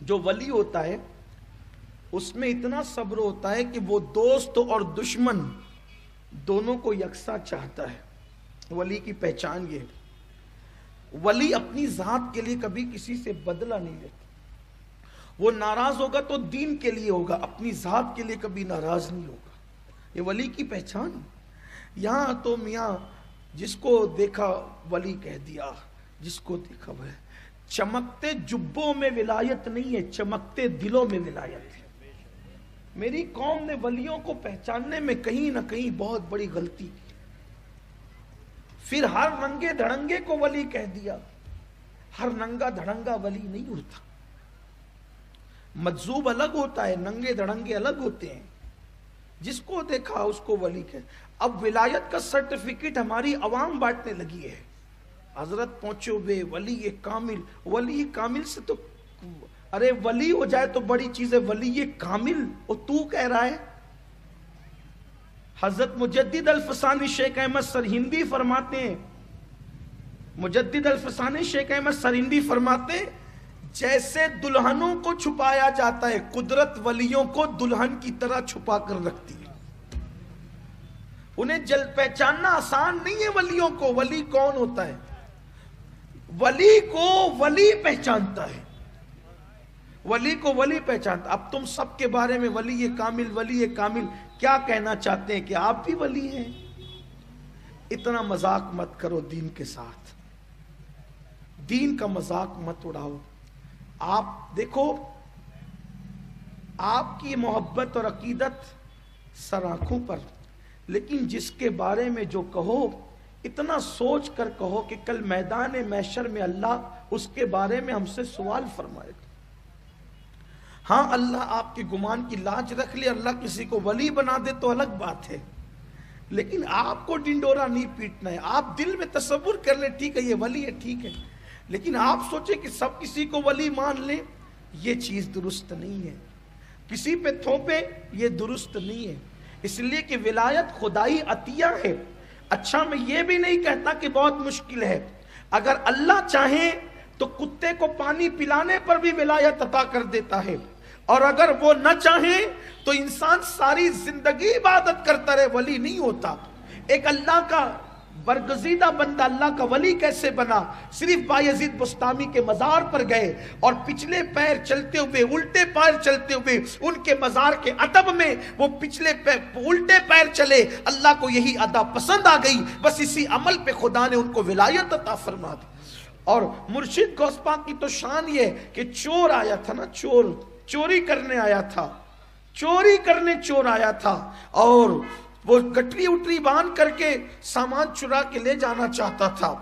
جو ولی ہوتا ہے اس میں اتنا صبر ہوتا ہے کہ وہ دوست اور دشمن دونوں کو یکساں چاہتا ہے۔ ولی کی پہچان یہ ہے، ولی اپنی ذات کے لیے کبھی کسی سے بدلہ نہیں لیتا۔ وہ ناراض ہوگا تو دین کے لیے ہوگا، اپنی ذات کے لیے کبھی ناراض نہیں ہوگا۔ یہ ولی کی پہچان۔ یہاں تو میاں جس کو دیکھا ولی کہہ دیا، جس کو دیکھا وہ ہے۔ چمکتے جبوں میں ولایت نہیں ہے، چمکتے دلوں میں ولایت ہے۔ میری قوم نے ولیوں کو پہچاننے میں کہیں نہ کہیں بہت بڑی غلطی کی، پھر ہر ننگے دھڑنگے کو ولی کہہ دیا۔ ہر ننگا دھڑنگا ولی نہیں ہوتا، مجذوب الگ ہوتا ہے، ننگے دھڑنگے الگ ہوتے ہیں۔ جس کو دیکھا اس کو ولی کہے۔ اب ولایت کا سرٹیفکیٹ ہماری عوام بانٹنے لگی ہے، حضرت پہنچے ہوئے ولی کامل۔ ولی کامل سے تو ارے ولی ہو جائے تو بڑی چیز ہے، ولی کامل اور تو کہہ رہا ہے۔ حضرت مجدد الفسانی شیخ احمد سرہندی فرماتے ہیں، مجدد الفسانی شیخ احمد سرہندی فرماتے ہیں، جیسے دلہنوں کو چھپایا جاتا ہے، قدرت ولیوں کو دلہن کی طرح چھپا کر رکھتی ہے۔ انہیں پہچاننا آسان نہیں ہے ولیوں کو۔ ولی کون ہوتا ہے؟ ولی کو ولی پہچانتا ہے، ولی کو ولی پہچانتا۔ اب تم سب کے بارے میں ولی کامل ولی کامل کیا کہنا چاہتے ہیں کہ آپ بھی ولی ہیں؟ اتنا مذاق مت کرو دین کے ساتھ، دین کا مذاق مت اڑاؤ۔ آپ دیکھو، آپ کی محبت اور عقیدت سر آنکھوں پر، لیکن جس کے بارے میں جو کہو اتنا سوچ کر کہو کہ کل میدان محشر میں اللہ اس کے بارے میں ہم سے سوال فرمائے گا۔ ہاں اللہ آپ کے گمان کی لاج رکھ لے، اللہ کسی کو ولی بنا دے تو الگ بات ہے، لیکن آپ کو ڈنڈورا نہیں پیٹنا ہے۔ آپ دل میں تصور کر لیں ٹھیک ہے یہ ولی ہے، ٹھیک ہے، لیکن آپ سوچیں کہ سب کسی کو ولی مان لیں، یہ چیز درست نہیں ہے۔ کسی پہ تھوپے، یہ درست نہیں ہے۔ اس لیے کہ ولایت خدائی عطیہ ہے۔ اچھا میں یہ بھی نہیں کہتا کہ بہت مشکل ہے، اگر اللہ چاہے تو کتے کو پانی پلانے پر بھی ولایت عطا کر دیتا ہے، اور اگر وہ نہ چاہے تو انسان ساری زندگی عبادت کرتا رہے، ولی نہیں ہوتا۔ ایک اللہ کا برگزیدہ بندہ اللہ کا ولی کیسے بنا؟ صرف بایزید بستامی کے مزار پر گئے اور پچھلے پیر چلتے ہوئے، الٹے پیر چلتے ہوئے ان کے مزار کے ادب میں وہ پچھلے الٹے پیر چلے، اللہ کو یہی ادا پسند آ گئی، بس اسی عمل پہ خدا نے ان کو ولایت عطا فرما دی۔ اور مرشد غوث پاک کی تو شان یہ ہے کہ چور آیا تھا نا، چوری کرنے آیا تھا، چوری کرنے چور آیا تھا، اور وہ گٹری اٹری باندھ کر کے سامان چرا کے لے جانا چاہتا تھا۔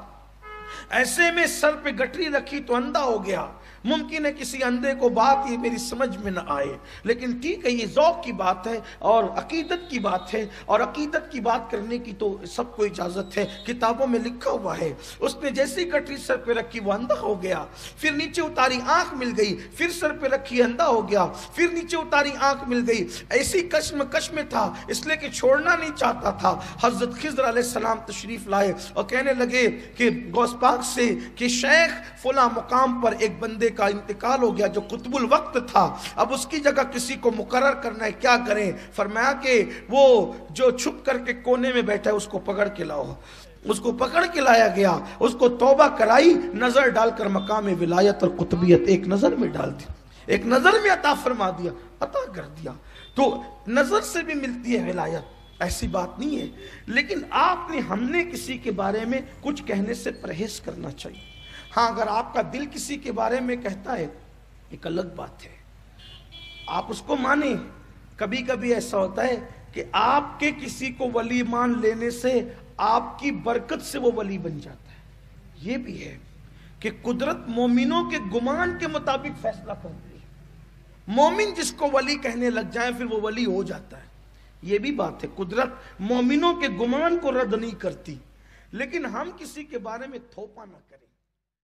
ایسے میں سر پہ گٹری رکھی تو اندھا ہو گیا۔ ممکن ہے کسی اندھے کو بات یہ میری سمجھ میں نہ آئے، لیکن ٹھیک ہے یہ ذوق کی بات ہے اور عقیدت کی بات ہے، اور عقیدت کی بات کرنے کی تو سب کو اجازت ہے، کتابوں میں لکھا ہوا ہے۔ اس نے جیسی گٹری سر پہ رکھی وہ اندھا ہو گیا، پھر نیچے اتاری آنکھ مل گئی، پھر سر پہ رکھی اندھا ہو گیا، پھر نیچے اتاری آنکھ مل گئی۔ ایسی کشمکش میں تھا، اس لیے کہ چھوڑنا نہیں چاہتا تھا۔ حضرت خضر علیہ السلام تشریف لائے اور کہنے لگے کہ غوث پاک سے کہ شیخ فلاں مقام پر ایک بندے کا انتقال ہو گیا جو قطب الوقت تھا، اب اس کی جگہ کسی کو مقرر کرنا ہے، کیا کریں؟ فرمایا کہ وہ جو چھپ کر کے کونے میں بیٹھا ہے اس کو پکڑ کے لاؤ۔ اس کو پکڑ کے لایا گیا، اس کو توبہ کرائی، نظر ڈال کر مقام ولایت اور قطبیت ایک نظر میں ڈال دی، ایک نظر میں عطا فرما دیا، عطا کر دیا۔ تو نظر سے بھی ملتی ہے ولایت، ایسی بات نہیں ہے، لیکن آپ نے ہم نے کسی کے بارے میں کچھ کہنے سے پرہیز کرنا چاہیے۔ ہاں اگر آپ کا دل کسی کے بارے میں کہتا ہے ایک الگ بات ہے، آپ اس کو مانیں۔ کبھی کبھی ایسا ہوتا ہے کہ آپ کے کسی کو ولی مان لینے سے آپ کی برکت سے وہ ولی بن جاتا ہے۔ یہ بھی ہے کہ قدرت مومنوں کے گمان کے مطابق فیصلہ کرتی ہے، مومن جس کو ولی کہنے لگ جائے پھر وہ ولی ہو جاتا ہے۔ یہ بھی بات ہے، قدرت مومنوں کے گمان کو رد نہیں کرتی، لیکن ہم کسی کے بارے میں تھوپا نہ کریں۔